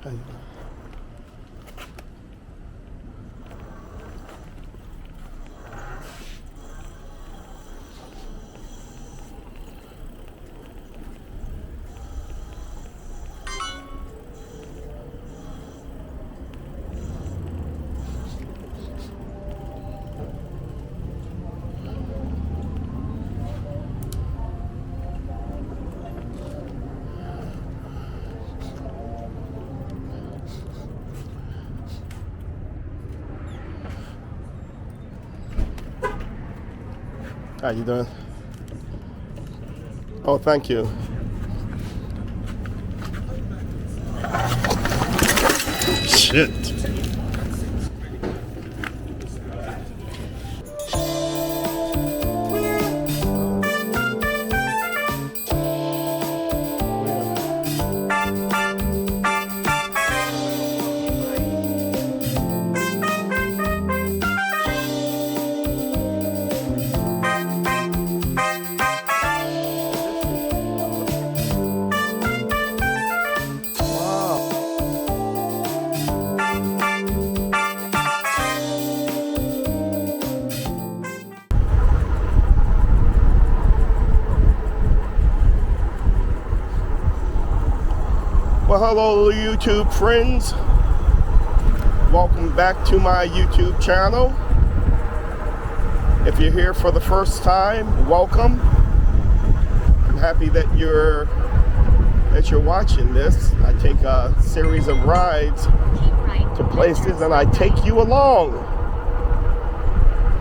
How you doing? How you doing? Oh, thank you. Shit. Well, hello YouTube friends. Welcome back to my YouTube channel. If you're here for the first time, welcome. I'm happy that you're watching this. I take a series of rides to places and I take you along.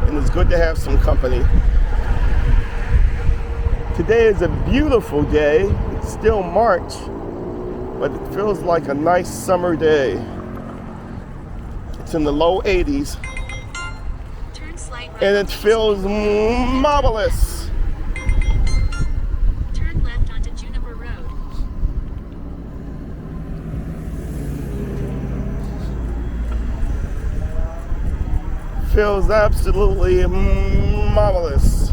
And it's good to have some company. Today is a beautiful day. It's still March. But it feels like a nice summer day. It's in the low 80s. And it feels marvelous. Turn left onto Juniper Road. Feels absolutely marvelous.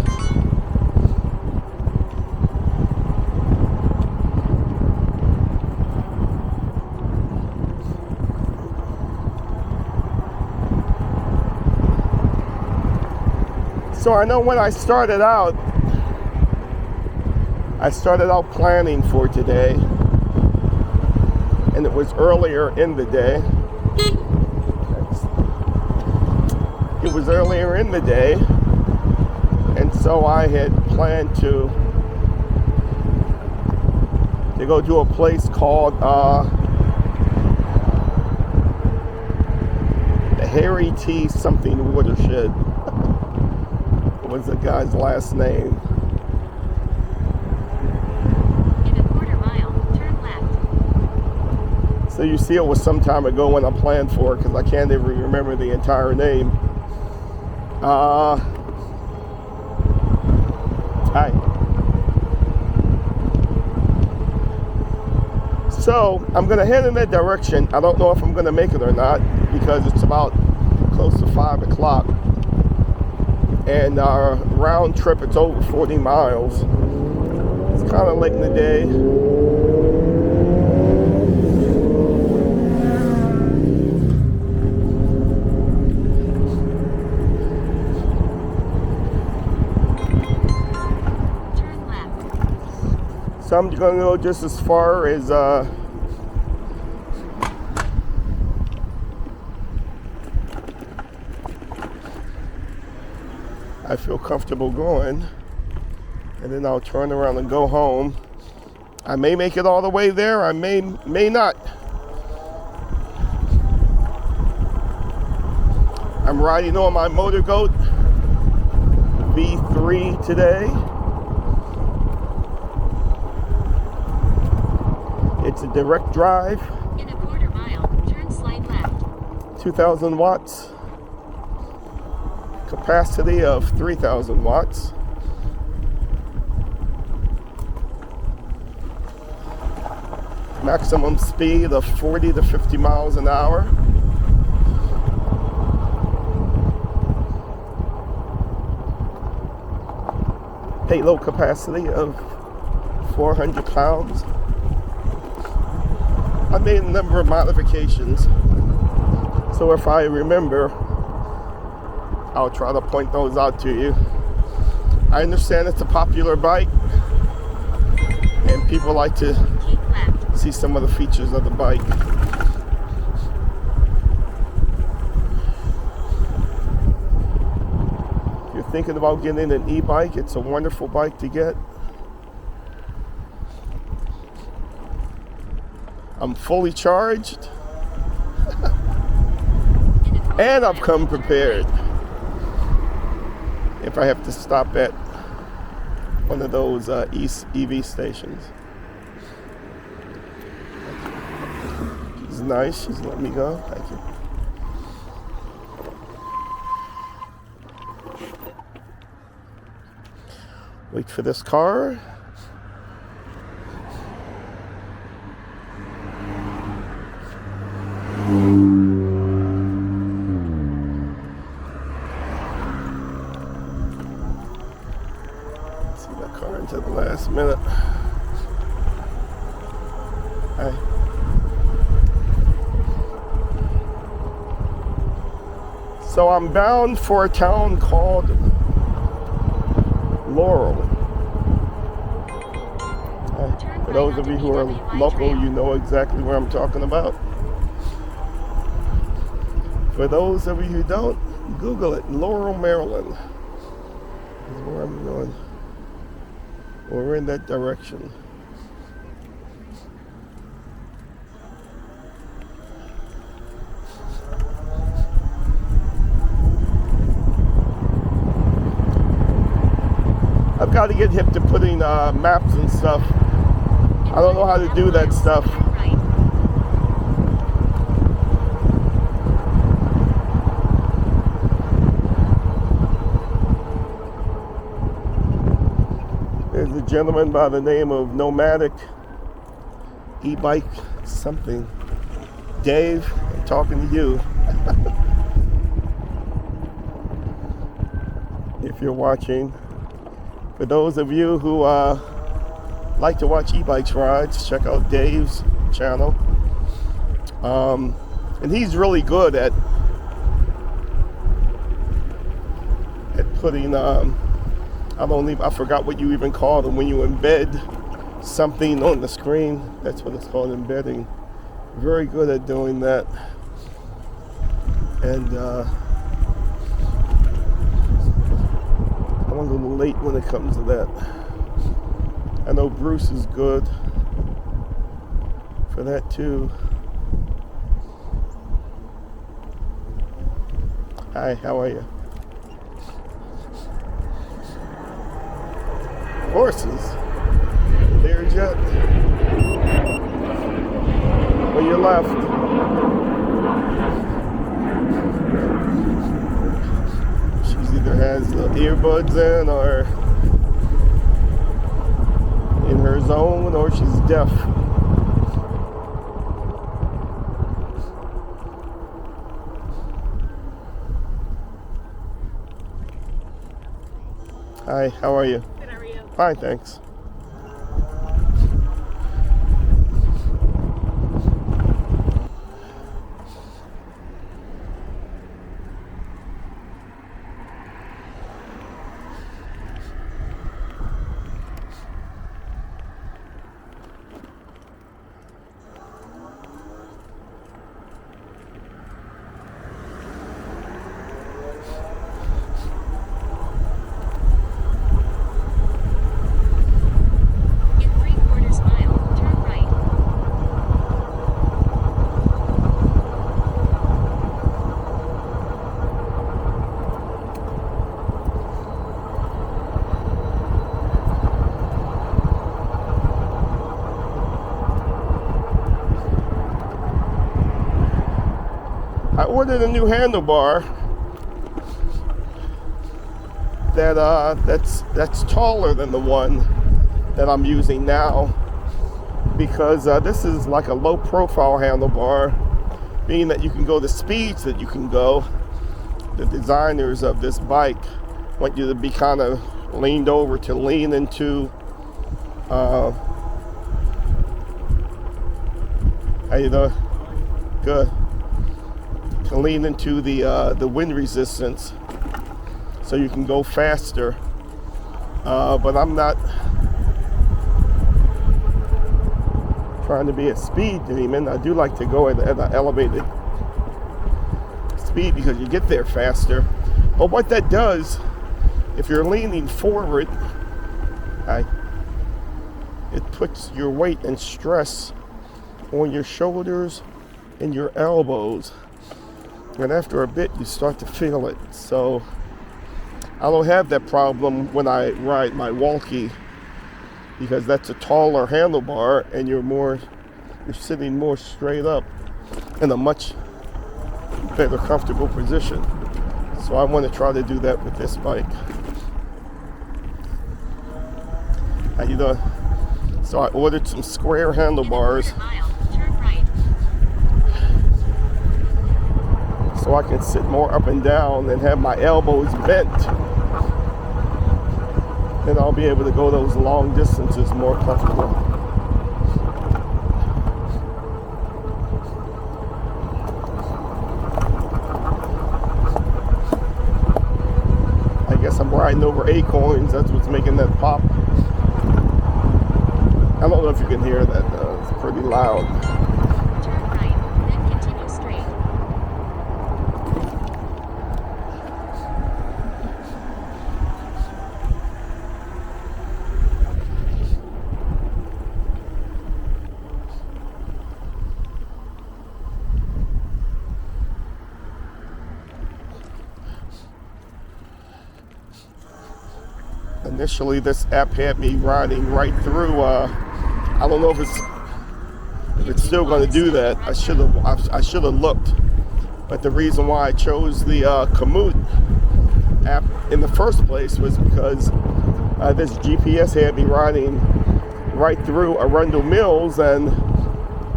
So I know when I started out planning for today, and it was earlier in the day. It was earlier in the day, and so I had planned to go to a place called the Harry T. something Watershed. Was the guy's last name. In a quarter mile, turn left. So you see, it was some time ago when I planned for it because I can't even remember the entire name. Hi. So I'm gonna head in that direction. I don't know if I'm gonna make it or not because it's about close to 5 o'clock. And our round trip, it's over 40 miles. It's kind of late in the day. Turn left. So I'm gonna go just as far as I feel comfortable going, and then I'll turn around and go home. I may make it all the way there, I may not. I'm riding on my motor goat V3 today. It's a direct drive. In a quarter mile, turn slide left. 2,000 watts. Capacity of 3,000 watts. Maximum speed of 40 to 50 miles an hour. Payload capacity of 400 pounds. I made a number of modifications. So if I remember, I'll try to point those out to you. I understand it's a popular bike, and people like to Keep left. see some of the features of the bike. If you're thinking about getting an e-bike, it's a wonderful bike to get. I'm fully charged, and I've come prepared if I have to stop at one of those EV stations. She's nice. She's letting me go. Thank you. Wait for this car. See that car until the last minute. Hi. So I'm bound for a town called Laurel. For those of you who are local, you know exactly where I'm talking about. For those of you who don't, Google it. Laurel, Maryland is where I'm going. We're in that direction. I've got to get hip to putting maps and stuff. I don't know how to do that stuff. Right. There's a gentleman by the name of Nomadic Ebike something. Dave, I'm talking to you. If you're watching. For those of you who like to watch e-bikes rides, check out Dave's channel. And he's really good at putting I forgot what you even call them when you embed something on the screen. That's what it's called, embedding. Very good at doing that. And I'm a little late when it comes to that. I know Bruce is good for that too. Hi, how are you? Horses. There's yet. On your left. She's either has earbuds in or in her zone, or she's deaf. Hi, how are you? Good, how are you? Fine, thanks. In 3/4 mile, turn right. I ordered a new handlebar that's taller than the one that I'm using now, because this is like a low profile handlebar, meaning that you can go the speeds that you can go. The designers of this bike want you to be kind of leaned over to lean into How you doing? Good. To lean into the wind resistance so you can go faster. But I'm not trying to be a speed demon. I do like to go at an elevated speed because you get there faster. But what that does, if you're leaning forward, it puts your weight and stress on your shoulders and your elbows. And after a bit, you start to feel it. So I don't have that problem when I ride my walkie because that's a taller handlebar and you're sitting more straight up in a much better comfortable position. So I want to try to do that with this bike. How you doing? So I ordered some square handlebars so I can sit more up and down and have my elbows bent. Then I'll be able to go those long distances more comfortable. I guess I'm riding over acorns. That's what's making that pop. I don't know if you can hear that. It's pretty loud. Turn right, then continue straight. Initially, this app had me riding right through. I don't know if it's still going to do that. I should have looked. But the reason why I chose the Komoot app in the first place was because this GPS had me riding right through Arundel Mills, and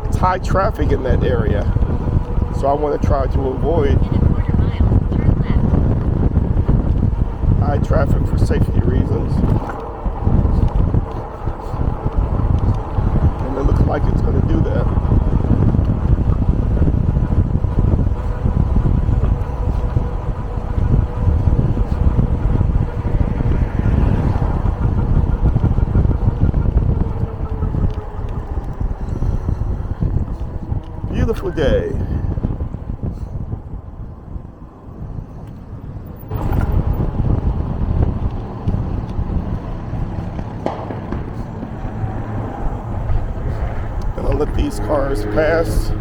it's high traffic in that area. So I want to try to avoid In a quarter mile, turn left. high traffic for safety reasons. And it looks like it's going to do that. Beautiful day. Gonna let these cars pass.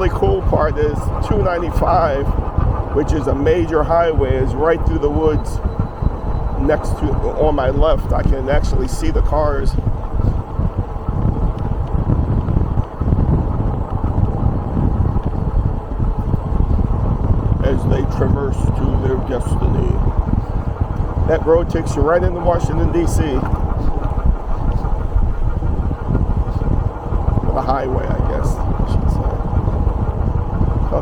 Cool part is 295, which is a major highway, is right through the woods next to, on my left. I can actually see the cars. As they traverse to their destiny. That road takes you right into Washington, D.C. The highway, I guess I should say.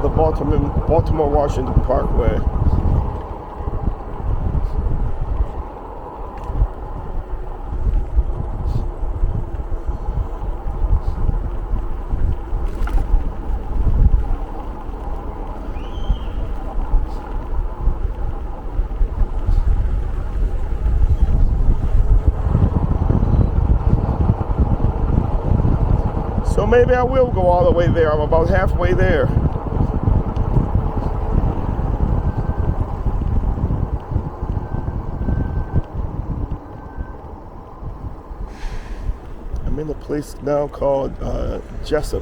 The Baltimore-Washington Parkway. So maybe I will go all the way there. I'm about halfway there. I'm in a place now called Jessup.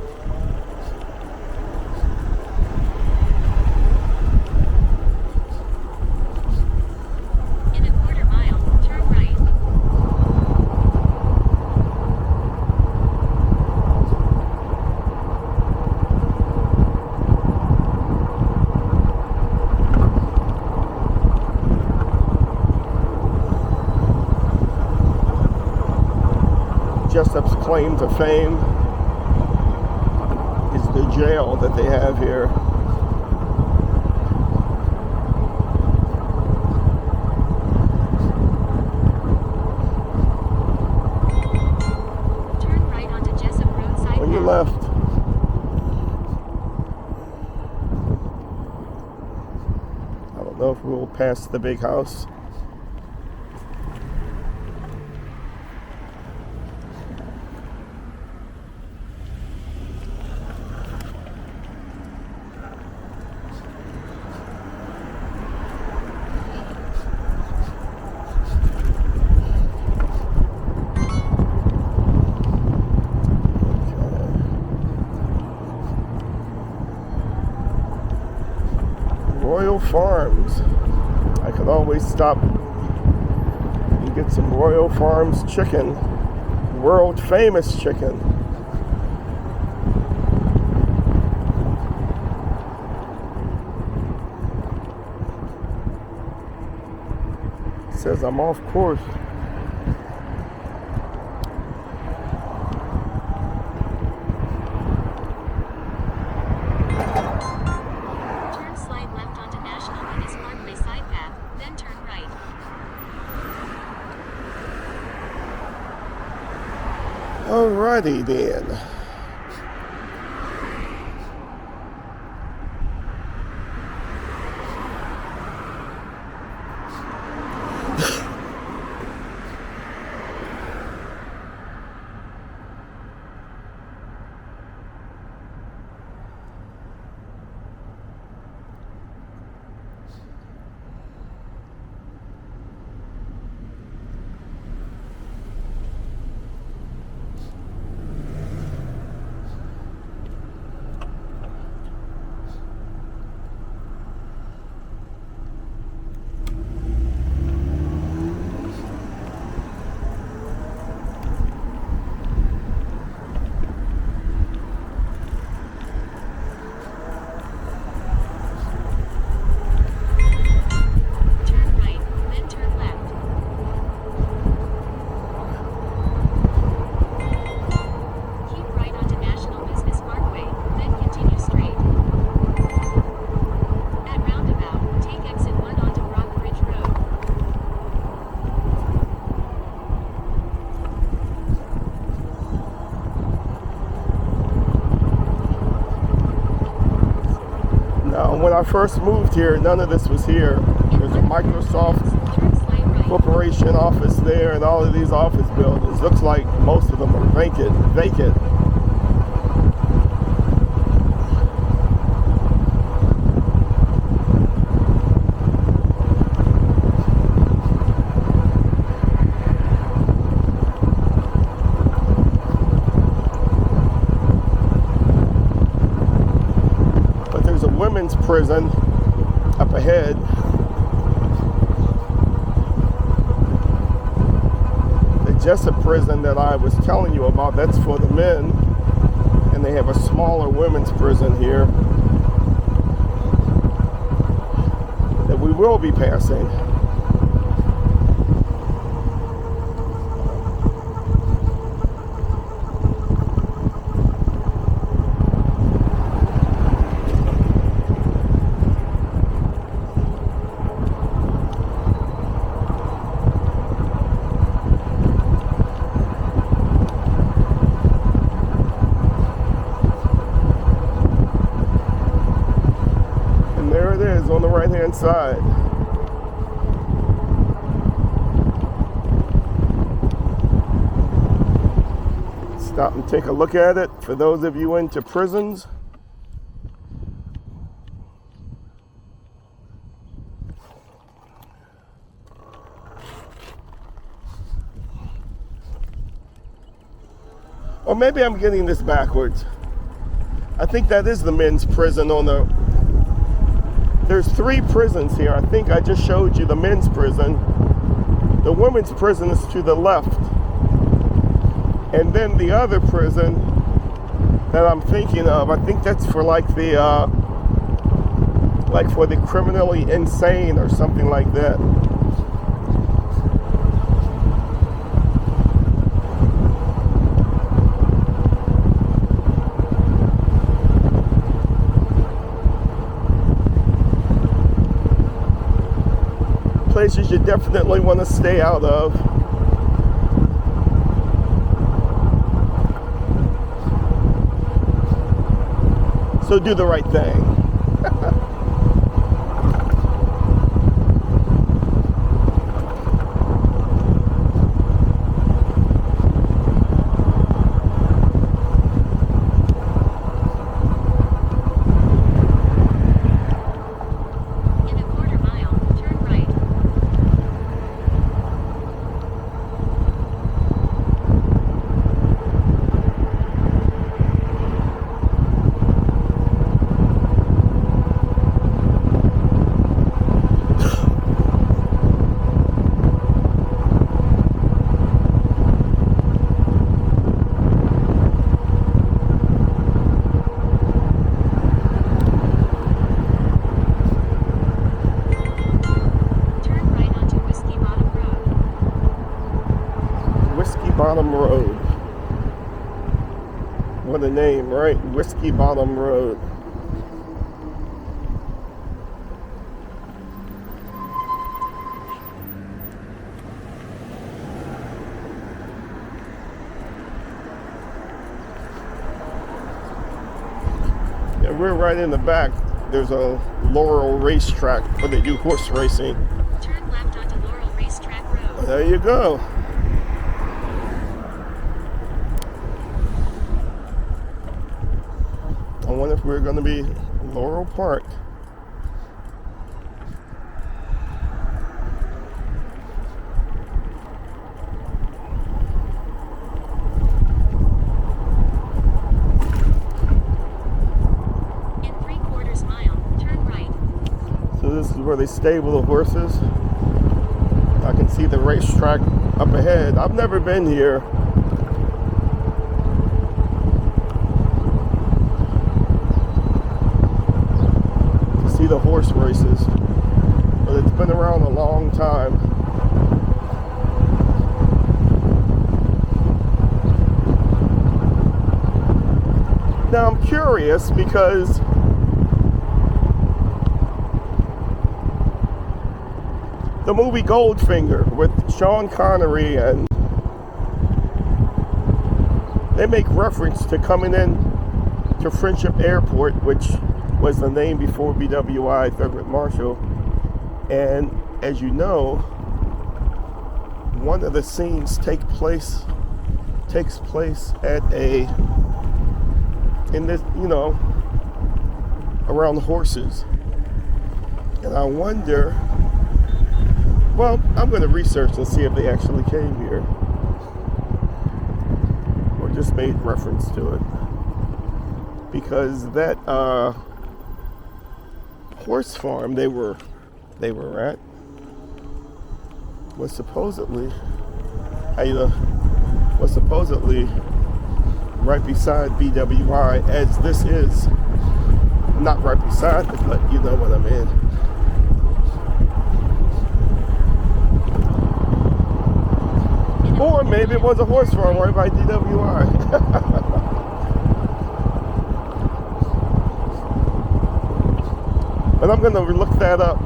In a quarter mile, turn right. Jessup's claim to fame is the jail that they have here. Turn right onto Jessup Roadside On your Path. left. I don't know if we'll pass the big house. Royal Farms. I could always stop and get some Royal Farms chicken. World famous chicken. It says I'm off course. Turn slide left onto National Venice Parkway side path, then turn right. Alrighty then. Turn right, then turn left. Keep right onto National Business Parkway, then continue straight. At roundabout, take exit 1 onto Rockbridge Road. Now, when I first moved here, none of this was here. There's a Microsoft Turn slide right. Corporation office there, and all of these office buildings. Looks like most of them are vacant. But there's a women's prison up ahead. The Jessup prison that I was telling you about, that's for the men. And they have a smaller women's prison here that we will be passing. And there it is on the right hand side. Stop and take a look at it for those of you into prisons. Or maybe I'm getting this backwards. I think that is the men's prison on the... There's 3 prisons here. I think I just showed you the men's prison. The women's prison is to the left. And then the other prison that I'm thinking of, I think that's for like the criminally insane or something like that. places you definitely want to stay out of. So do the right thing. Bottom Road. What a name, right? Whiskey Bottom Road. Yeah, we're right in the back. There's a Laurel racetrack where they do horse racing. Turn left onto Laurel Racetrack Road. There you go. I wonder if we're going to be Laurel Park. In 3/4 mile, turn right. So this is where they stable the horses. I can see the racetrack up ahead. I've never been here. The horse races, but it's been around a long time. Now I'm curious because the movie Goldfinger with Sean Connery, and they make reference to coming in to Friendship Airport, which was the name before BWI, Thurgood Marshall. And as you know, one of the scenes takes place at in this, around horses. And I wonder, well, I'm going to research and see if they actually came here or just made reference to it. Because that, horse farm they were at was supposedly right beside BWI, as this is not right beside it, but you know what I mean. Or maybe it was a horse farm right by DWI. But I'm going to look that up.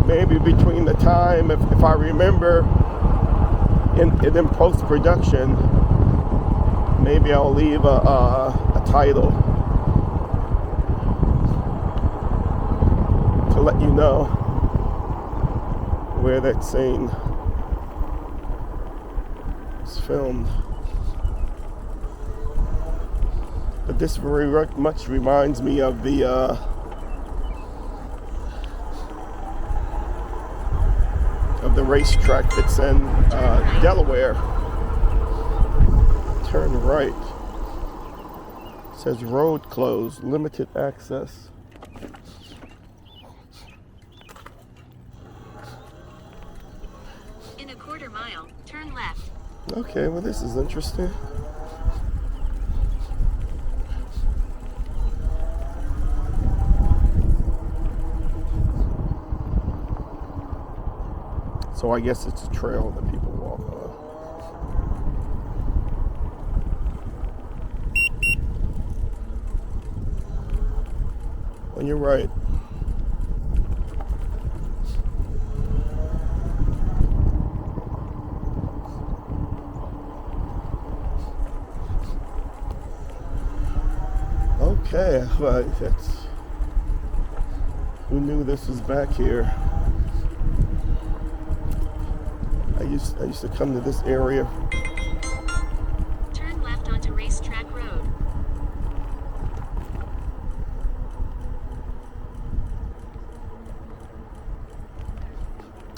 Maybe between the time, if I remember, in post-production, maybe I'll leave a title to let you know where that scene is filmed. But this very much reminds me of the racetrack that's in Delaware. Turn right. It says road closed, limited access. In 1/4 mile, turn left. Okay, well this is interesting. So I guess it's a trail that people walk on. On your right. Okay, well, that's, who knew this was back here? I used to come to this area. Turn left onto Racetrack Road.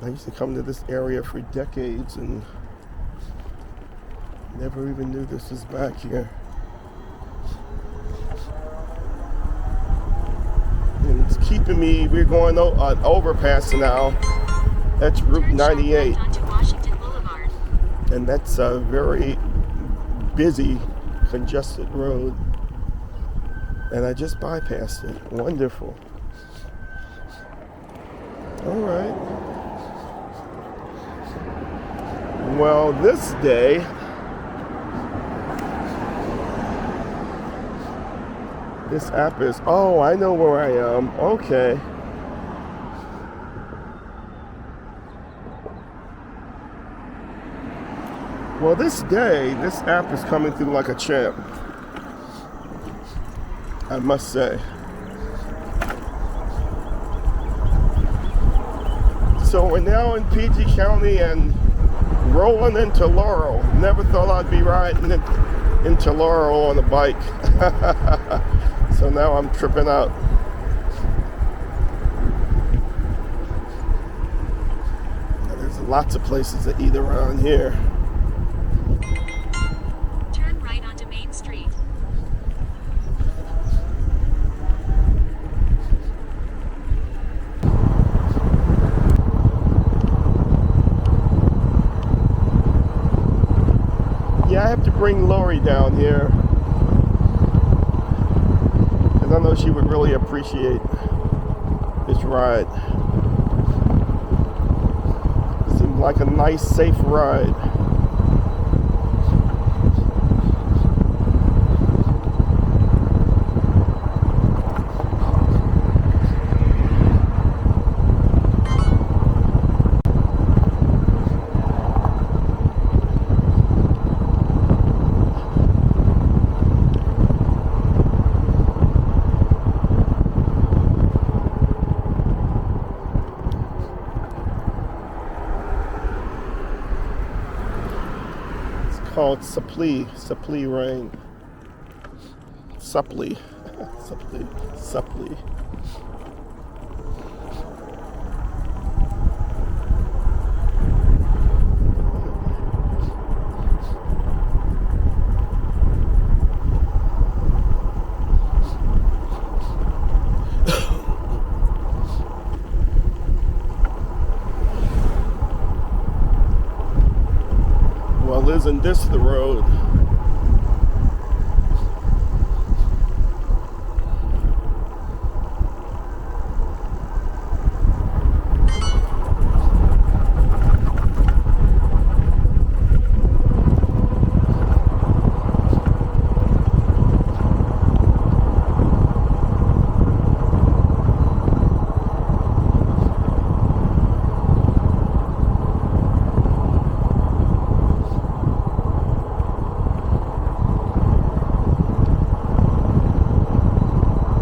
I used to come to this area for decades and never even knew this was back here. And it's keeping me, we're going on overpass now. That's Route 98. Onto Washington Boulevard. And that's a very busy, congested road. And I just bypassed it. Wonderful. All right. Well, this day, this app is, oh, I know where I am. Okay. Well, this day, this app is coming through like a champ, I must say. So we're now in PG County and rolling into Laurel. Never thought I'd be riding into Laurel on a bike. So now I'm tripping out. There's lots of places to eat around here. Turn right onto Main Street. Yeah, I have to bring Lori down here. Because I know she would really appreciate this ride. It seemed like a nice, safe ride. Called Supply rain. Supply. Well, isn't this the road?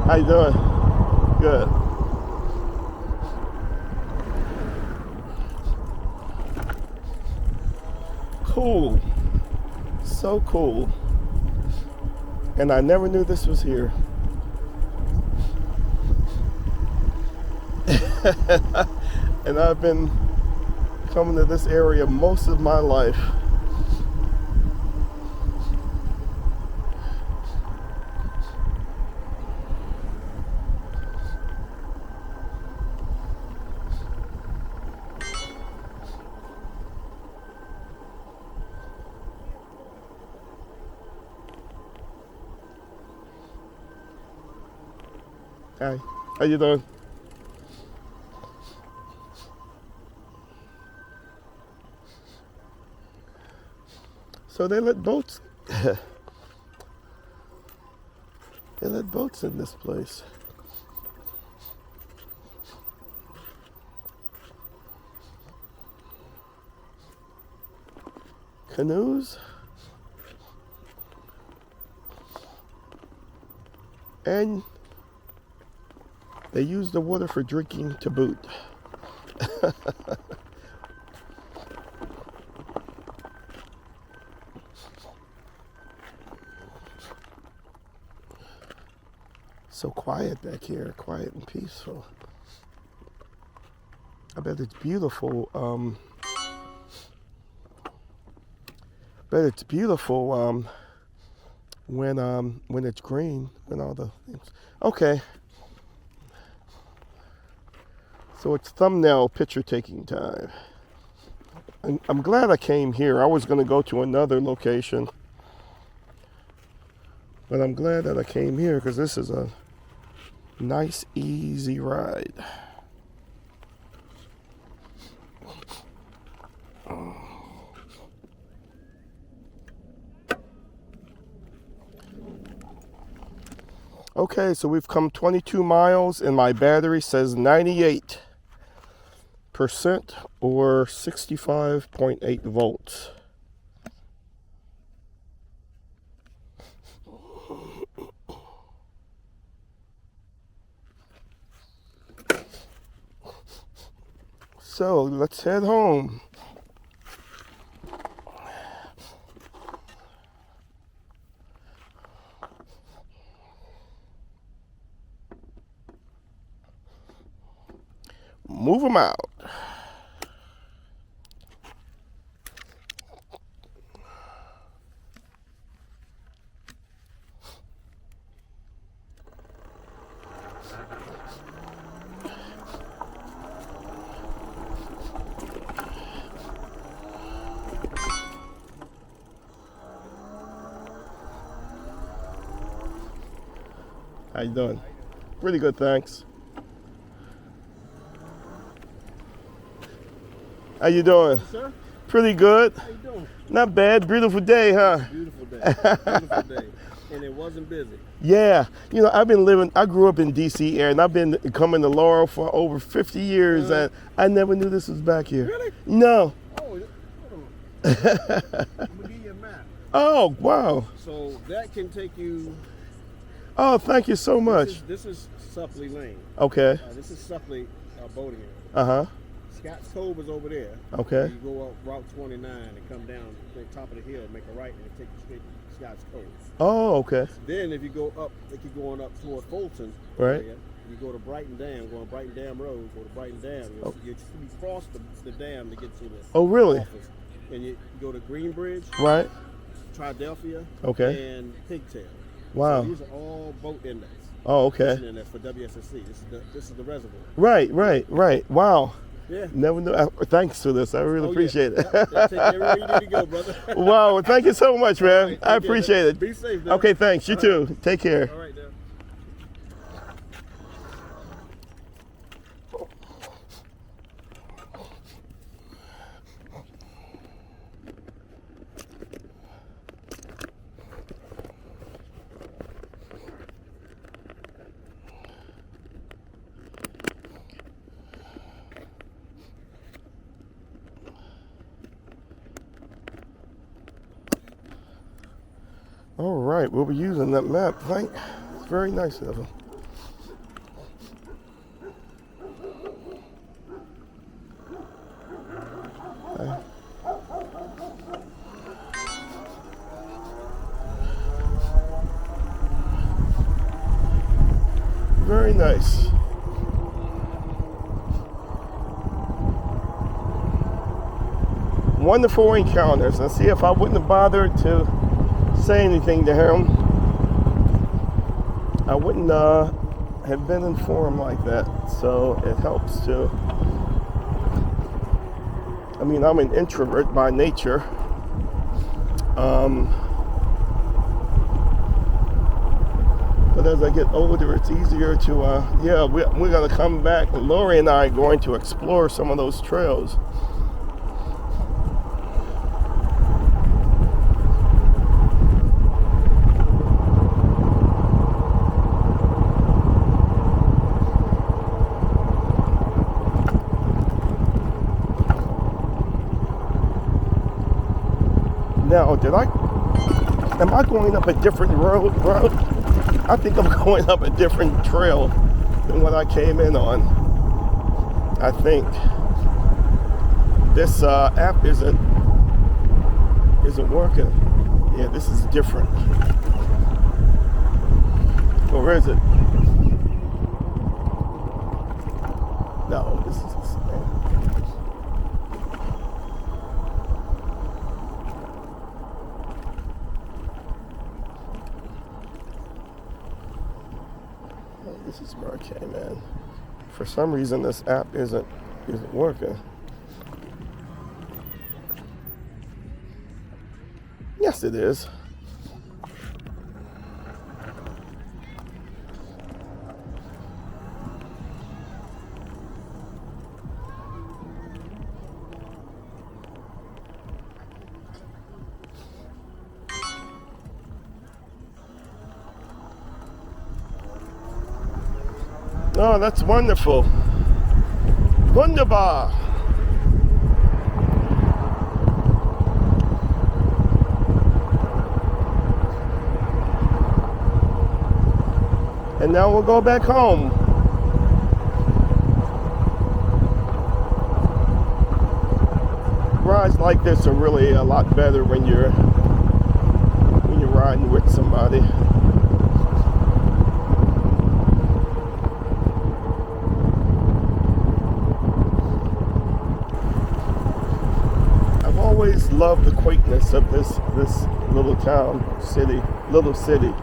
How you doing? Good. Cool. So cool. And I never knew this was here. And I've been coming to this area most of my life. Hi, how you doing? So they let boats, they let boats in this place. canoes. And they use the water for drinking to boot. So quiet back here, quiet and peaceful. I bet it's beautiful. Bet it's beautiful when it's green, when all the things. Okay. So it's thumbnail picture taking time. I'm glad I came here. I was going to go to another location, but I'm glad that I came here because this is a nice, easy ride. Okay, so we've come 22 miles and my battery says 98% or 65.8 volts. So let's head home. Move them out. How you doing? Pretty good, thanks. How you doing? Sir? Pretty good. How you doing? Not bad. Beautiful day, huh? Beautiful day. Beautiful day. And it wasn't busy. Yeah. You know, I grew up in D.C. area, and I've been coming to Laurel for over 50 years, and I never knew this was back here. Really? No. Oh, hold on. I'm going to give you a map. Oh, wow. So that can take you. Oh, thank you so much. This is Suppley Lane. Okay. This is Suppley boating area. Uh-huh. Scott's Cove is over there. Okay. You go up Route 29 and come down the top of the hill, make a right, and it takes you straight to Scott's Cove. Oh, okay. Then if you go up, like you're going up toward Fulton, Right. area, you go to Brighton Dam, go on Brighton Dam Road, go to Brighton Dam. You cross the dam to get to the Oh, really? office. And you go to Greenbridge, Right. Triadelphia, Okay. and Pigtail. Wow. So these are all boat index. Oh, okay. Fishing index for WSSC. This is the reservoir. Right. Wow. Yeah. Never knew. Thanks for this. I really appreciate it. Yep. Take you everywhere you need to go, brother. Wow. Thank you so much, man. Right, I appreciate it. Be safe, man. Okay, thanks. You All too. right. Take care. All right, Dan. All right, we'll be using that map. It's very nice of them. Very nice. Wonderful encounters. Let's see if I wouldn't have bothered to say anything to him, I wouldn't have been informed like that. So it helps to. I mean, I'm an introvert by nature. But as I get older, it's easier to, we're going to come back. Lori and I are going to explore some of those trails. Am I going up a different road? I think I'm going up a different trail than what I came in on. I think this app isn't working. Yeah, this is different. Or where is it? No, this is the same. Oh, this is where I came in. For some reason, this app isn't working. Yes, it is. Oh, that's wonderful. Wunderbar. And now we'll go back home. Rides like this are really a lot better when you're riding with somebody. I've always loved the quaintness of this little little city.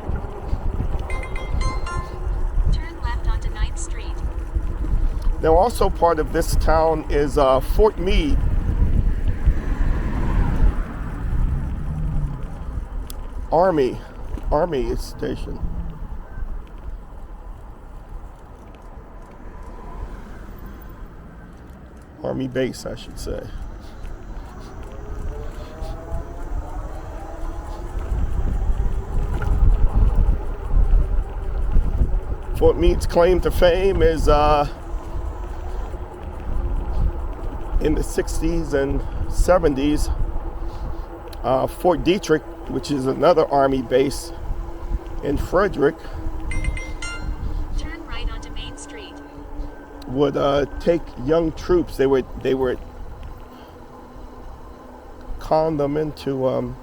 Now, also part of this town is Fort Meade. Army station. Army base, I should say. Fort Meade's claim to fame is in the 60s and 70s, Fort Detrick, which is another Army base in Frederick, turn right onto Main Street, would take young troops. They would con them into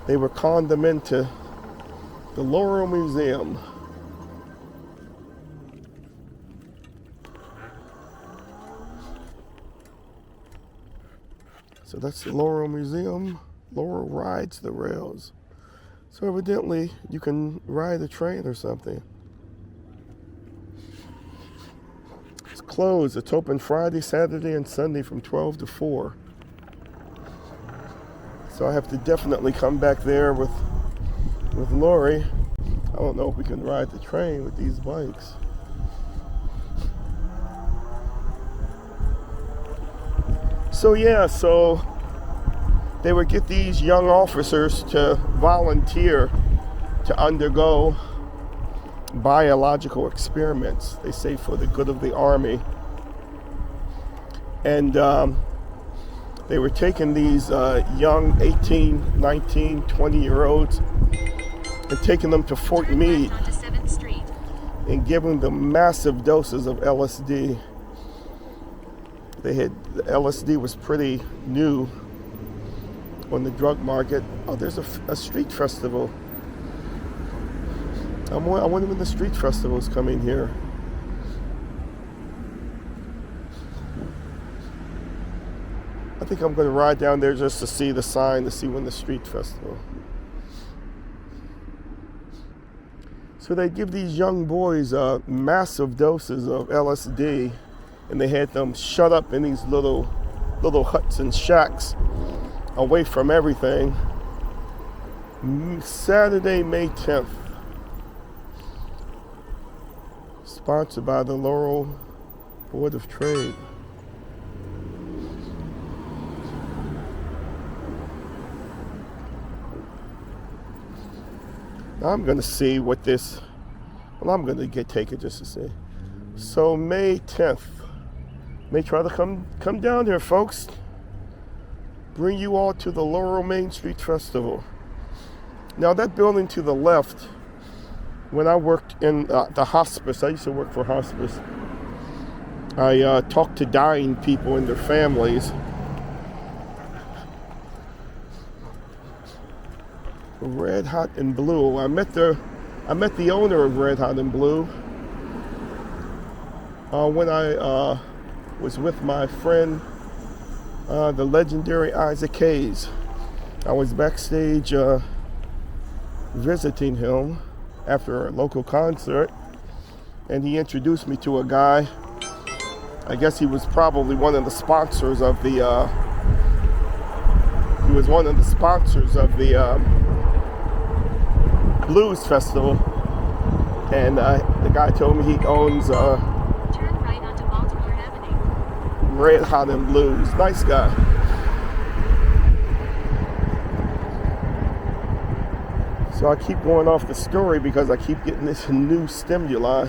they would con them into the Laurel Museum. So that's the Laurel Museum. Laurel rides the rails. So evidently you can ride a train or something. It's closed. It's open Friday, Saturday, and Sunday from 12 to 4. So I have to definitely come back there with Lori. I don't know if we can ride the train with these bikes. So yeah, so they would get these young officers to volunteer to undergo biological experiments, they say, for the good of the Army. And they were taking these young 18, 19, 20-year-olds and taking them to Fort Meade and giving them massive doses of LSD. The LSD was pretty new on the drug market. Oh, there's a street festival. I wonder when the street festival is coming here. I think I'm going to ride down there just to see the sign, to see when the street festival. So they give these young boys massive doses of LSD, and they had them shut up in these little huts and shacks away from everything. Saturday, May 10th. Sponsored by the Laurel Board of Trade. Now I'm going to see what this... Well, I'm going to take it just to see. So May 10th. May try to come down here, folks. bring you all to the Laurel Main Street Festival. Now that building to the left, when I worked in the hospice, I used to work for hospice. I talked to dying people and their families. Red Hot and Blue. I met the owner of Red Hot and Blue when I was with my friend, the legendary Isaac Hayes. I was backstage visiting him after a local concert, and he introduced me to a guy. I guess he was probably one of the sponsors of the blues festival, and the guy told me he owns Turn right onto Baltimore Avenue. Red Hot and Blues. Nice guy. So I keep going off the story because I keep getting this new stimuli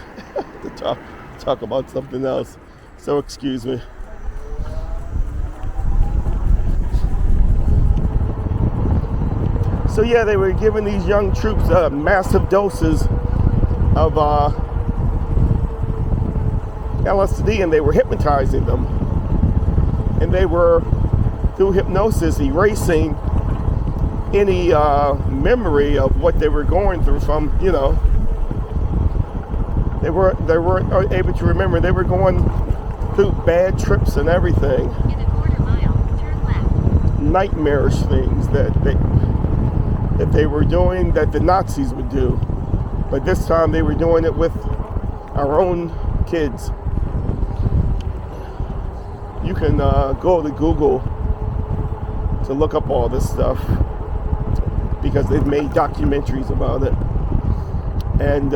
to talk about something else. So excuse me. So yeah, they were giving these young troops massive doses of LSD, and they were hypnotizing them. And they were, through hypnosis, erasing any memory of what they were going through from, you know. They weren't able to remember. They were going through bad trips and everything. In a quarter mile, turn left. Nightmarish things that they were doing that the Nazis would do. But this time they were doing it with our own kids. You can go to Google to look up all this stuff because they've made documentaries about it. And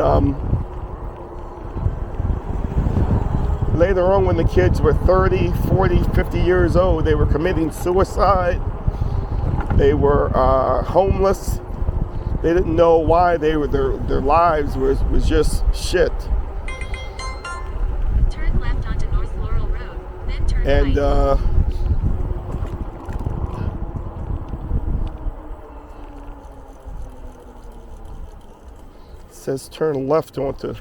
later on, when the kids were 30, 40, 50 years old, they were committing suicide. They were homeless. They didn't know why they were. Their lives was just shit. Turn left onto North Laurel Road, then turn And right. It says turn left onto.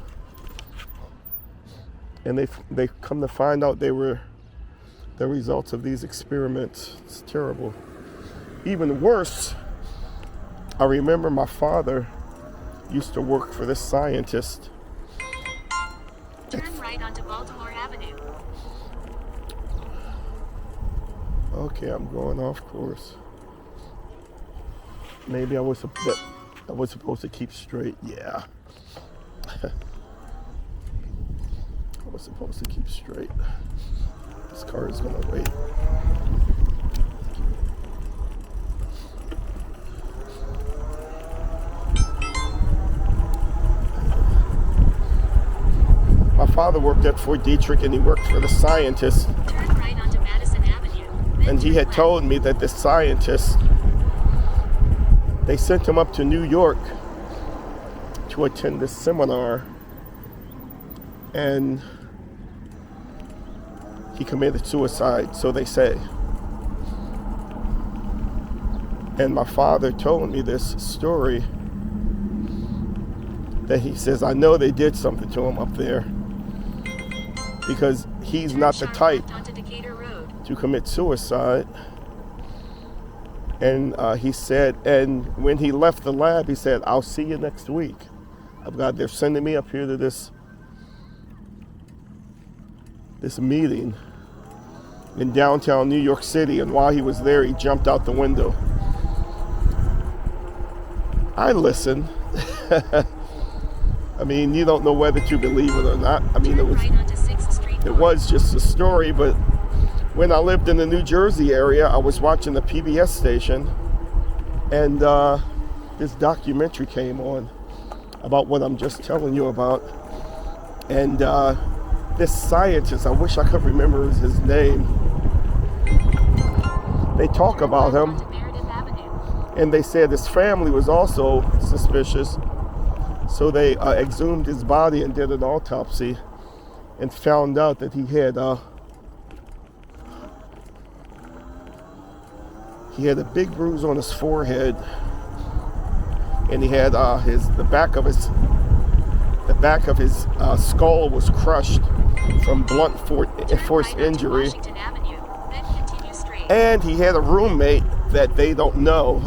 And they come to find out they were the results of these experiments. It's terrible. Even worse, I remember my father used to work for this scientist. Turn right onto Baltimore Avenue. Okay, I'm going off course. Maybe I was supposed to keep straight. Yeah. I was supposed to keep straight. This car is gonna wait. My father worked at Fort Detrick, and he worked for the scientist. Turn right onto Madison Avenue, then And he turn had left. told me that this scientist, they sent him up to New York to attend this seminar, and he committed suicide, so they say. And my father told me this story that he says, I know they did something to him up there because he's Turn not the sharp type left onto Decatur Road. to commit suicide. And he said, and when he left the lab, he said, I'll see you next week. They're sending me up here to this meeting in downtown New York City, and while he was there, he jumped out the window. I listened. I mean, you don't know whether to believe it or not. I mean, Turn right onto 6th Street it North. was just a story, but when I lived in the New Jersey area, I was watching the PBS station, and this documentary came on about what I'm just telling you about. And this scientist, I wish I could remember his name. They talk Turn about left him, onto Meredith Avenue. and they said his family was also suspicious. So they exhumed his body and did an autopsy and found out that he had He had a big bruise on his forehead, and he had the back of his skull was crushed from blunt force injury. And he had a roommate that they don't know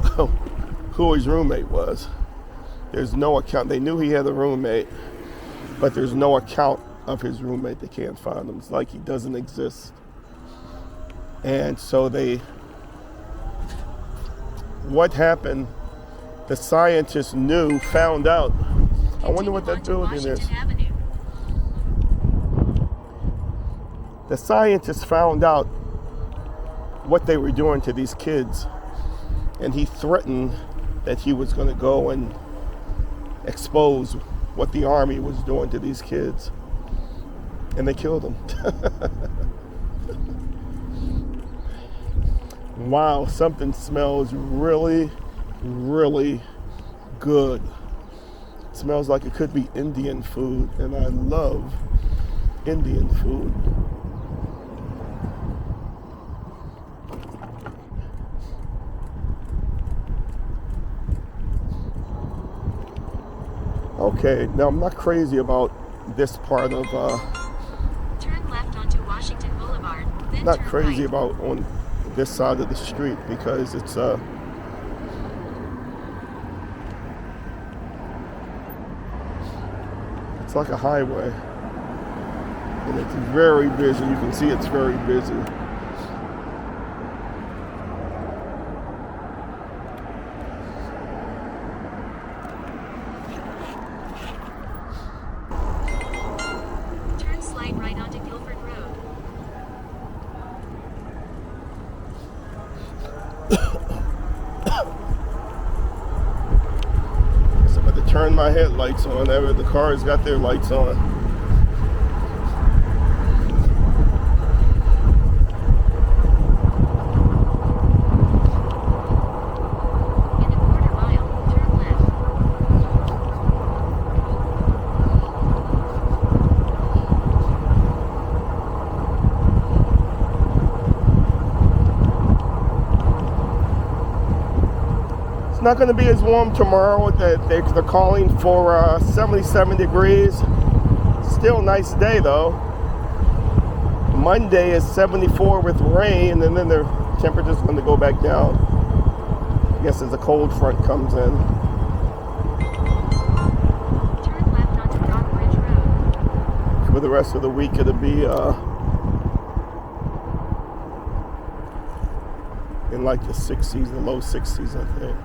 who his roommate was. There's no account. They knew he had a roommate, but there's no account of his roommate. They can't find him. It's like he doesn't exist. And so what happened, the scientists found out. I wonder what that building is. The scientists found out what they were doing to these kids, and he threatened that he was going to go and expose what the army was doing to these kids, and they killed him. Wow, something smells really, really good. It smells like it could be Indian food, and I love Indian food. Okay, now I'm not crazy about this part of turn left onto Washington Boulevard, then not turn crazy right. about on this side of the street because it's like a highway, and it's very busy. You can see it's very busy. Turn slide right onto Guilford Road. So I'm going to turn my headlights on whenever the car's got their lights on. In a quarter mile, turn left. It's not going to be as warm tomorrow. They're calling for 77 degrees. Still a nice day though. Monday is 74 with rain, and then the temperature's going to go back down. I guess as a cold front comes in. Turn left onto Rockbridge Road. For the rest of the week, it'll be in like the 60s, the low 60s, I think.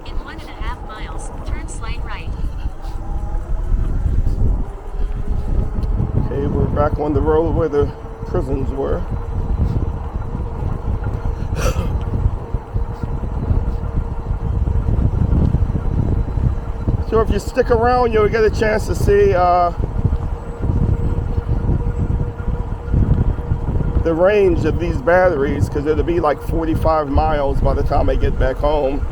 In 1.5 miles, turn slide right. Okay, we're back on the road where the prisons were. So if you stick around, you'll get a chance to see the range of these batteries, because it'll be like 45 miles by the time I get back home.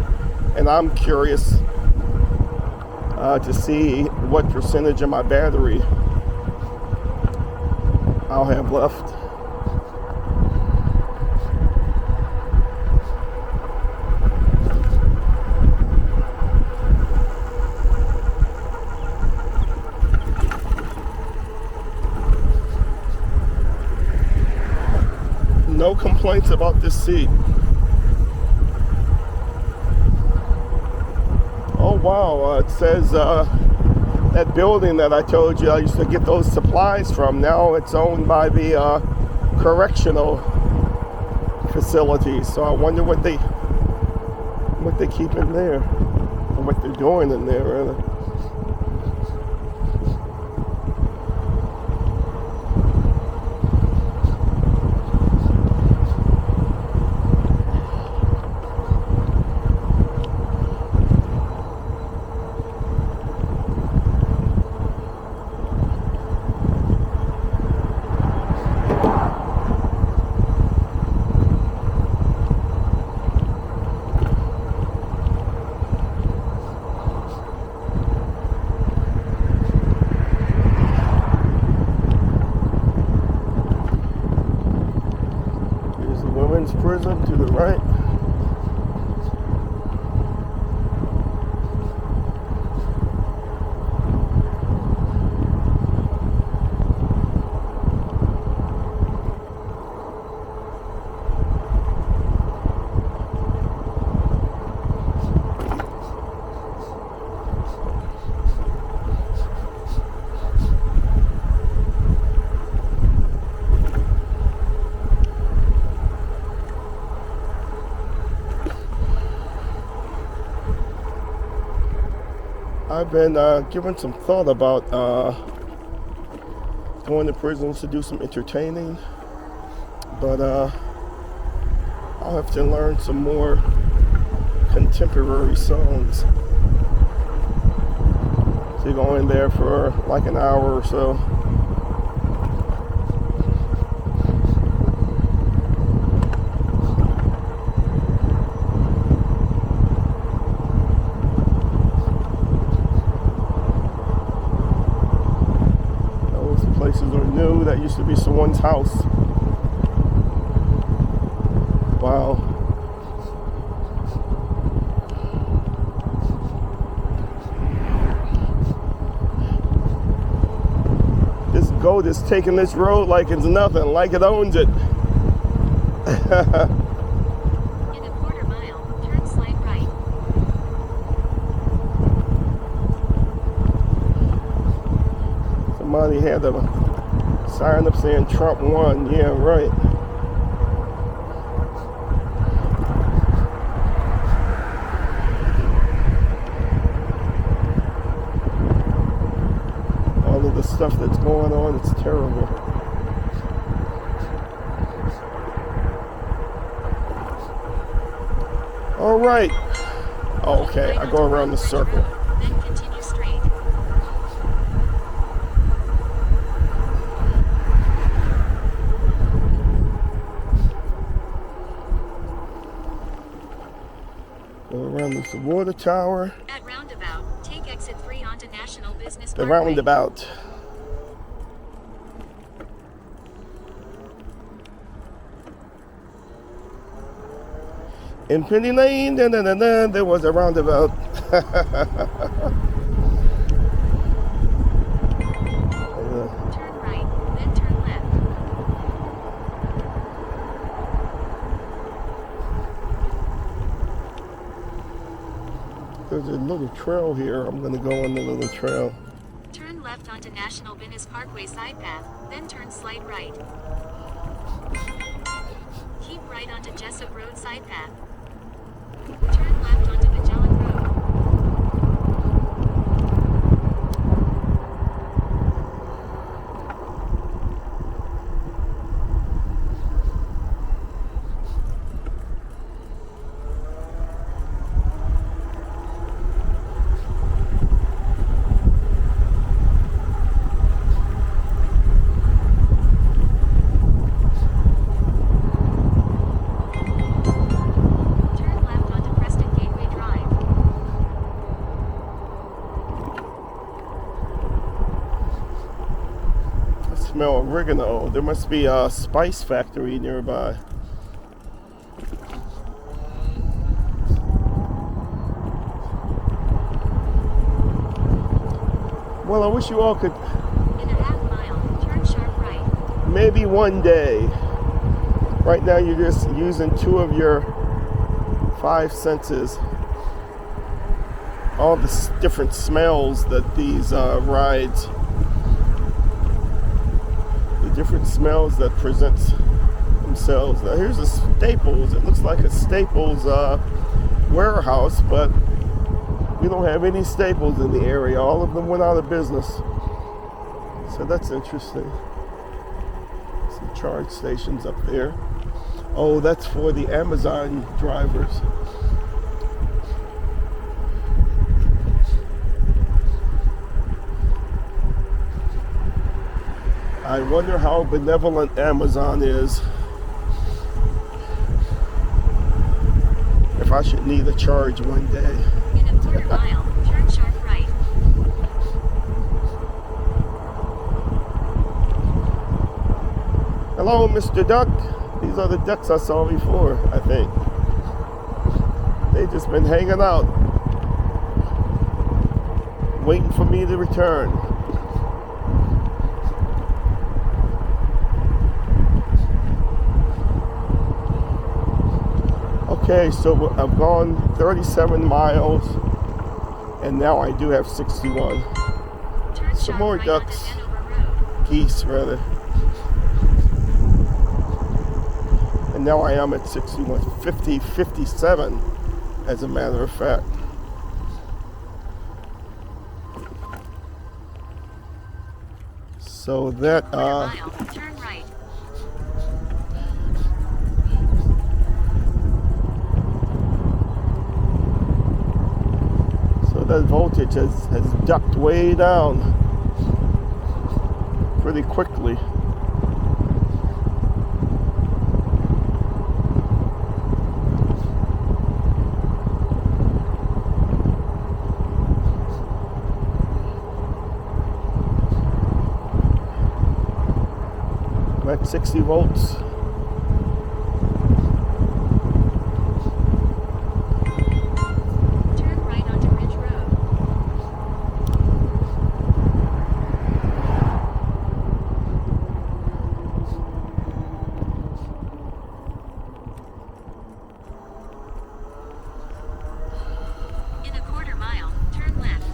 And I'm curious to see what percentage of my battery I'll have left. No complaints about this seat. Oh wow, it says that building that I told you I used to get those supplies from, now it's owned by the correctional facility. So I wonder what they keep in there, or what they're doing in there really. prison to the right. I've been giving some thought about going to prisons to do some entertaining, but I'll have to learn some more contemporary songs. So go in there for like an hour or so. That used to be someone's house. Wow. This goat is taking this road like it's nothing, like it owns it. In a quarter mile, turn slight right. Somebody had a sign up saying Trump won. Yeah, right. All of the stuff that's going on, it's terrible. All right. Okay, I go around the circle. Then continue straight. Go around this water tower. At roundabout, take exit 3 onto National Business The Parkway. roundabout. In Penny Lane, there was a roundabout. Turn right, then turn left. There's a little trail here. I'm going to go on the little trail. Turn left onto National Business Parkway side path, then turn slight right. Keep right onto Jessup Road side path. Turn left onto Magellan Road. Turn left onto Preston Gateway Drive. I smell oregano. There must be a spice factory nearby. Well, I wish you all could, In a half mile, turn sharp right. maybe one day. Right now you're just using 2 of your 5 senses. All the different smells that these rides, the different smells that presents themselves. Now here's a Staples. It looks like a Staples warehouse, but we don't have any Staples in the area. All of them went out of business. So that's interesting. Some charge stations up there. Oh, that's for the Amazon drivers. I wonder how benevolent Amazon is. If I should need a charge one day. In a quarter mile, turn sharp right. Hello, Mr. Duck. These are the ducks I saw before, I think. They just been hanging out, waiting for me to return. Okay, so I've gone 37 miles, and now I do have 61. Some more ducks, geese rather. And now I am at 61, 57 as a matter of fact. So that, Turn right. so that voltage has ducked way down pretty quickly. I'm at 60 volts. Turn right onto Ridge Road. In a quarter mile, turn left.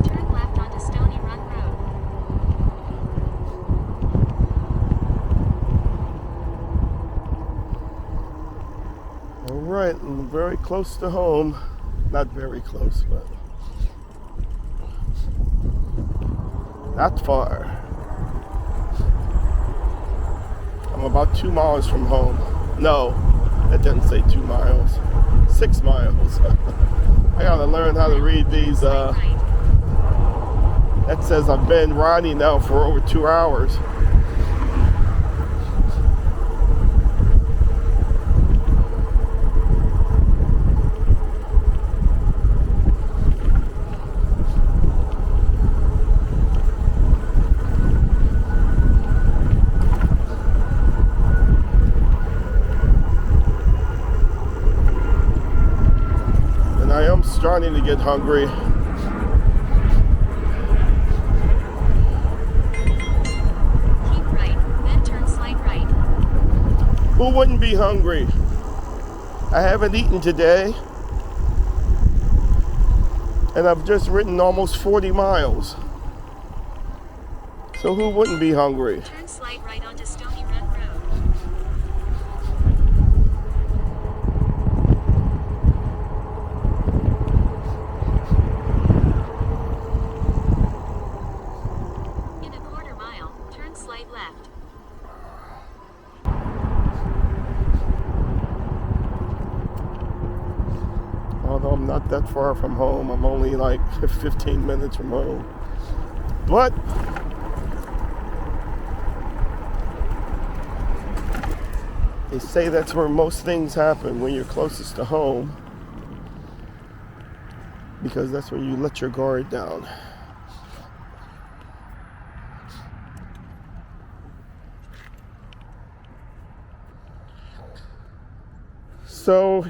Turn left onto Stony Run Road. All right, I'm very close to home. Not very close, but not far. I'm about 2 miles from home. No, that doesn't say 2 miles. 6 miles. I gotta learn how to read these. Right. That says I've been riding now for over 2 hours. And I am starting to get hungry. Keep right, then turn slight right. Who wouldn't be hungry? I haven't eaten today, and I've just ridden almost 40 miles. So who wouldn't be hungry? Turn slight right onto Stony Run Road. In a quarter mile, turn slight left. Although I'm not that far from home, I'm only like 15 minutes from home. But they say that's where most things happen, when you're closest to home, because that's when you let your guard down. So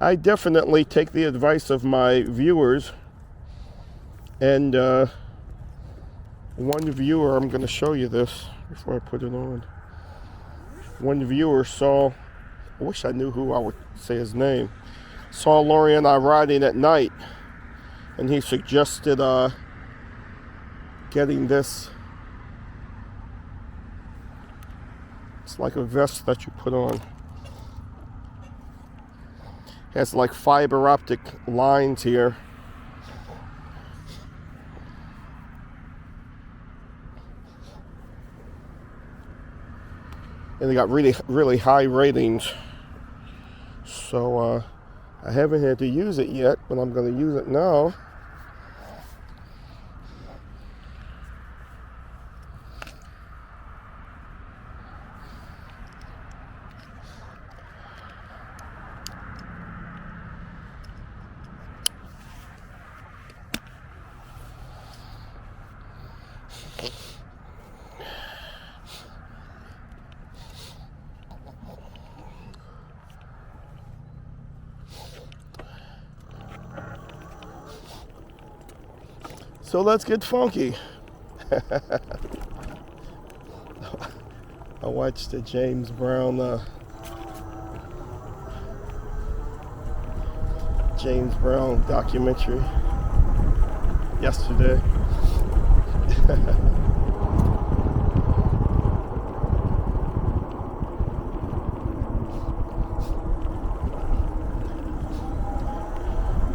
I definitely take the advice of my viewers, and one viewer, I'm going to show you this before I put it on. One viewer saw, I wish I knew who I would say his name, saw Lori and I riding at night, and he suggested getting this. It's like a vest that you put on. It has like fiber optic lines here. And they got really high ratings. So I haven't had to use it yet, but I'm going to use it now. So let's get funky. I watched the James Brown documentary yesterday.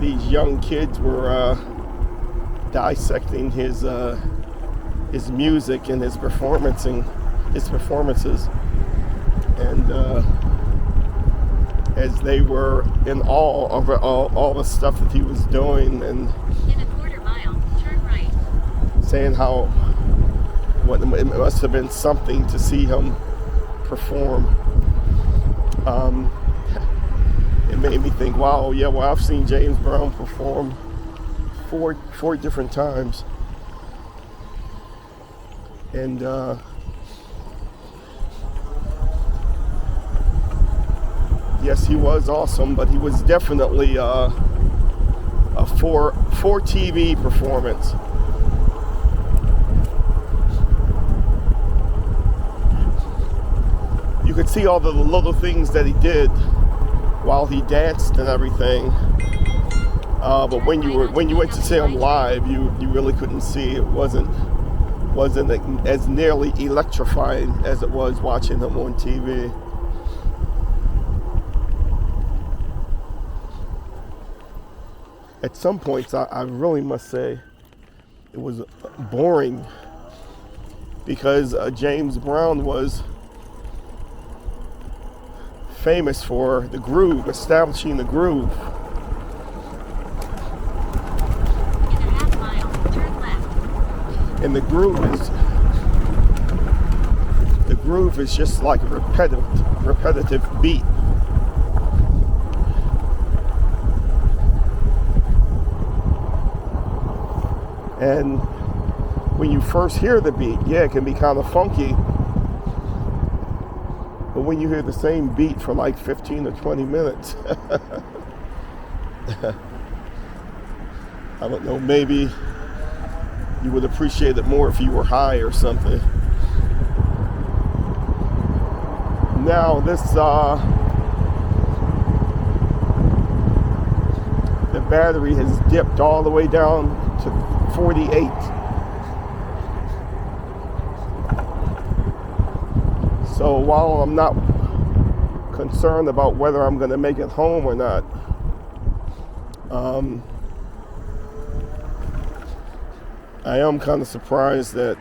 These young kids were dissecting his music and his performances, and as they were in awe of all the stuff that he was doing, and In a quarter mile, turn right. saying how it must have been something to see him perform. It made me think, wow, yeah, well, I've seen James Brown perform four different times, and yes, he was awesome, but he was definitely a for TV performance. You could see all the little things that he did while he danced and everything. But when you went to see him live, you really couldn't see. It wasn't as nearly electrifying as it was watching him on TV. At some points, I really must say, it was boring, because James Brown was famous for the groove, establishing the groove. And the groove is just like a repetitive beat. And when you first hear the beat, yeah, it can be kind of funky. But when you hear the same beat for like 15 or 20 minutes, I don't know, maybe you would appreciate it more if you were high or something. Now this, the battery has dipped all the way down to 48. So while I'm not concerned about whether I'm going to make it home or not, I am kind of surprised that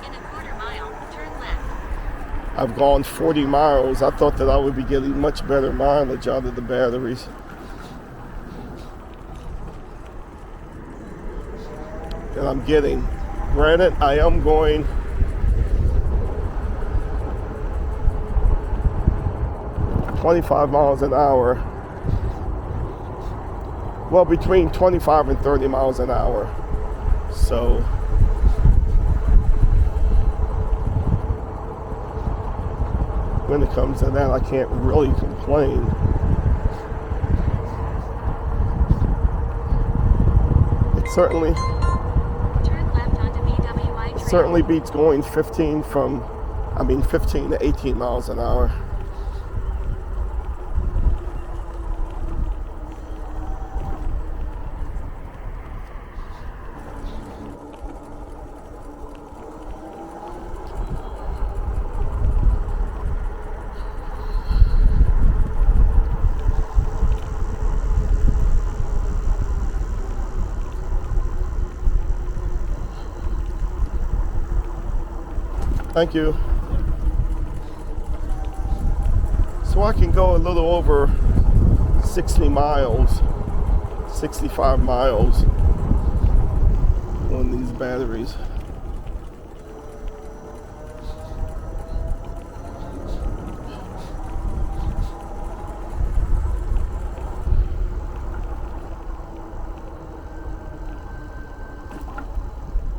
In a quarter mile, turn left. I've gone 40 miles. I thought that I would be getting much better mileage out of the batteries. Than I'm getting. Granted, I am going 25 miles an hour. Well, between 25 and 30 miles an hour. So when it comes to that, I can't really complain. It certainly Turn left onto BWI Trail. certainly beats going 15 to 18 miles an hour. Thank you. So I can go a little over 60 miles, 65 miles on these batteries.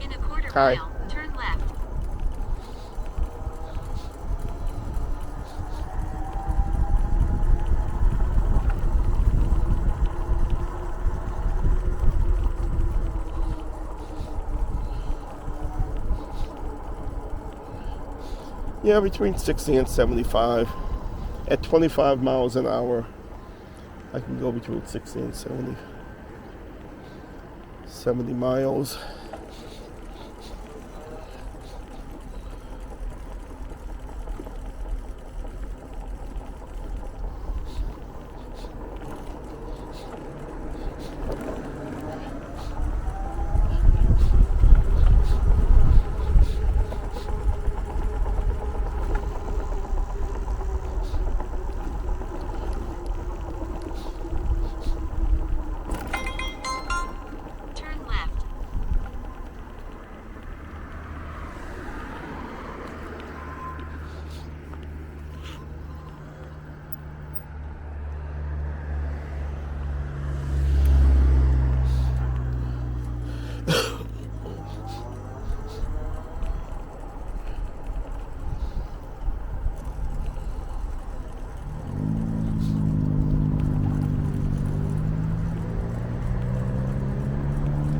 In a quarter Hi. mile, turn left. Yeah, between 60 and 75. At 25 miles an hour, I can go between 60 and 70 miles. Turn left.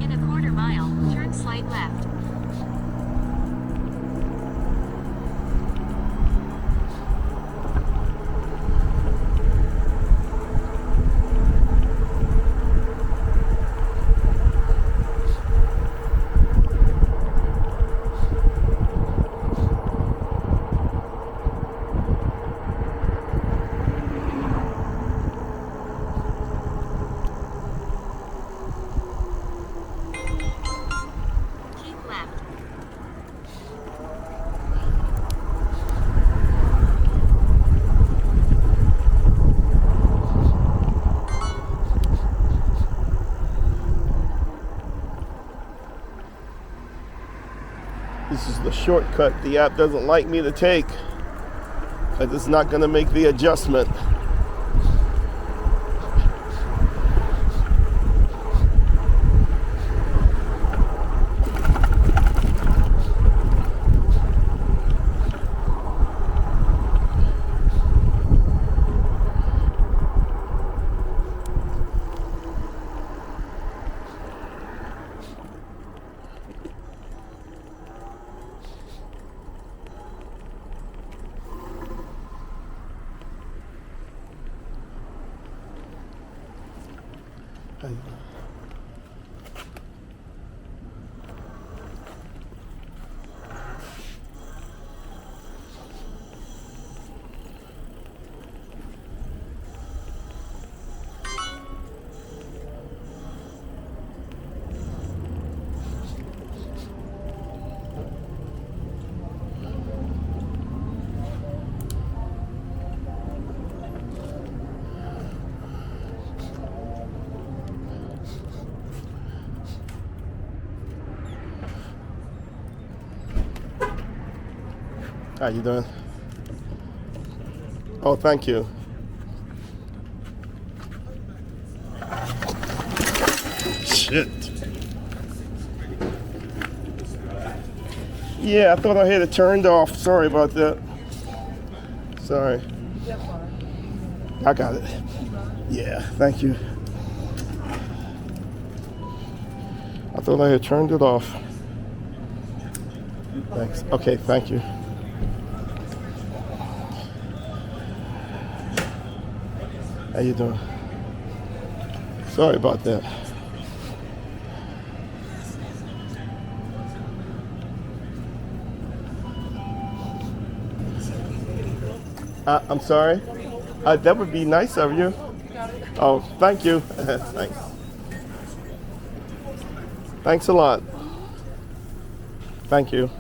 In a quarter mile, turn slight left. Keep left. This is the shortcut the app doesn't like me to take, but it's not going to make the adjustment. How you doing? Oh, thank you. Shit. Yeah, I thought I had it turned off. Sorry about that. Sorry. I got it. Yeah, thank you. I thought I had turned it off. Thanks. Okay, thank you. How you doing? Sorry about that. I'm sorry? That would be nice of you. Oh, thank you. Thanks. Thanks a lot. Thank you.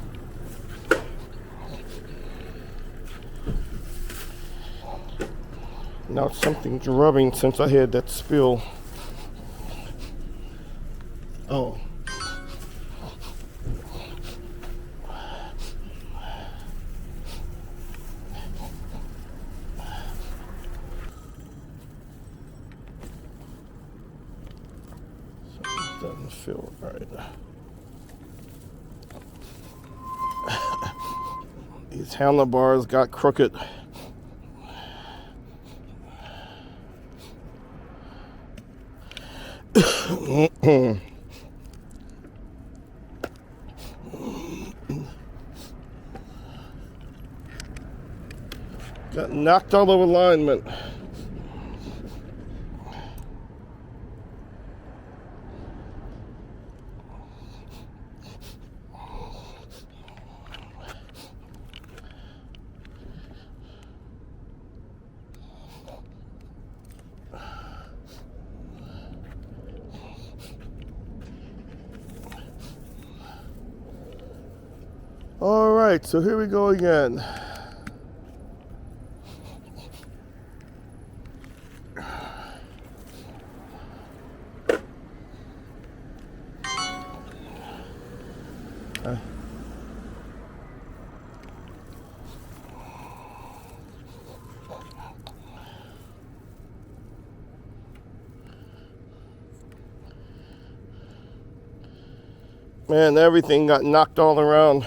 Now something's rubbing since I had that spill. Oh. Something doesn't feel right. These handlebars got crooked. Got knocked out of alignment. All right, so here we go again. Man, everything got knocked all around.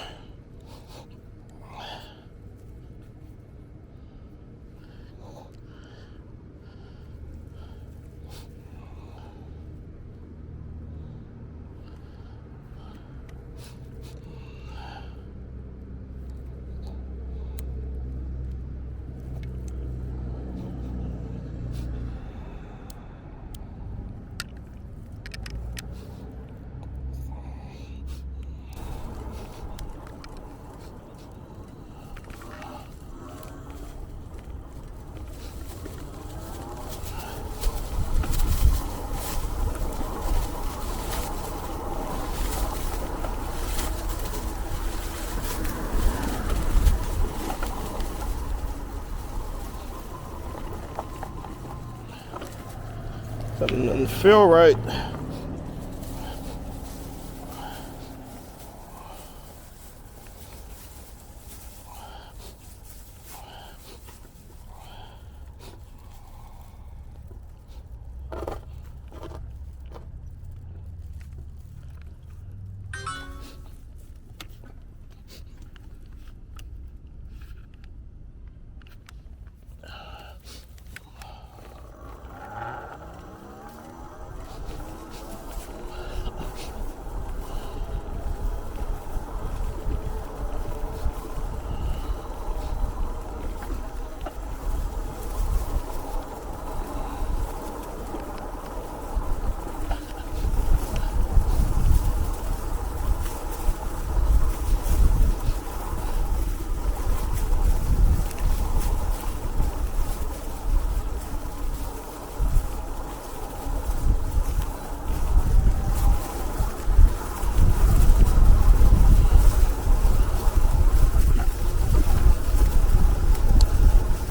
Something doesn't feel right.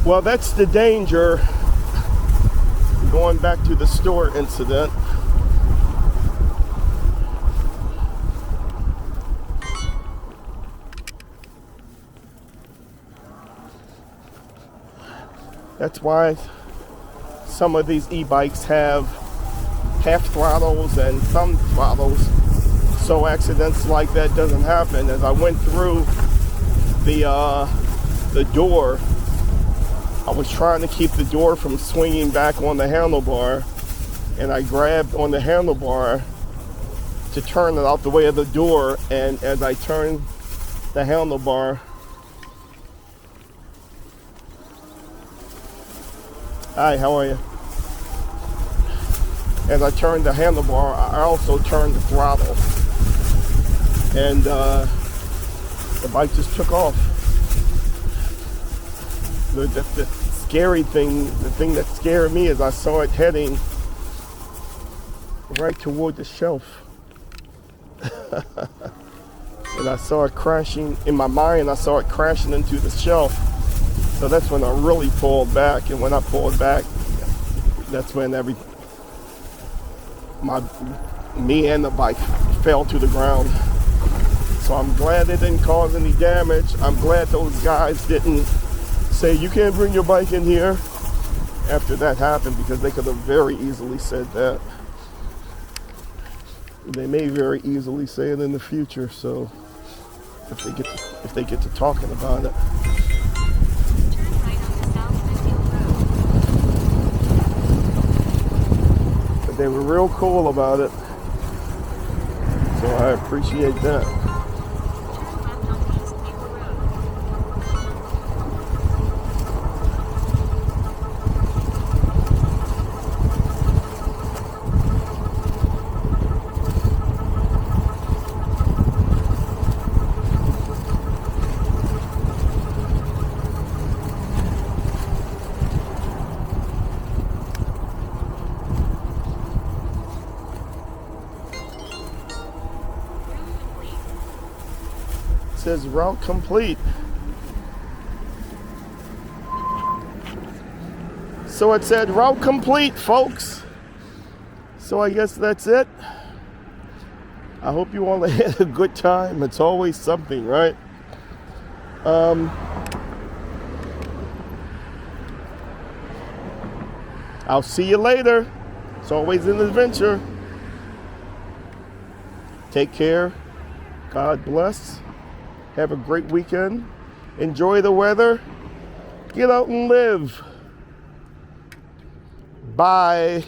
Well, that's the danger. Going back to the store incident. That's why some of these e-bikes have half throttles and thumb throttles, so accidents like that doesn't happen. As I went through the door, I was trying to keep the door from swinging back on the handlebar, and I grabbed on the handlebar to turn it out the way of the door, and as I turned the handlebar, hi, how are you? As I turned the handlebar, I also turned the throttle, and the bike just took off. The scary thing, the thing that scared me is I saw it heading right toward the shelf. And I saw it crashing, in my mind I saw it crashing into the shelf. So that's when I really pulled back, and when I pulled back, that's when me and the bike fell to the ground. So I'm glad it didn't cause any damage. I'm glad those guys didn't say, you can't bring your bike in here after that happened, because they could have very easily said that. They may very easily say it in the future, so if they get to talking about it. Turn right onto South Smithfield Road. But they were real cool about it, so I appreciate that. Turn left onto East Maple Road. Says route complete. So it said route complete, folks. So I guess that's it. I hope you all had a good time. It's always something, right? I'll see you later. It's always an adventure. Take care. God bless. Have a great weekend. Enjoy the weather. Get out and live. Bye.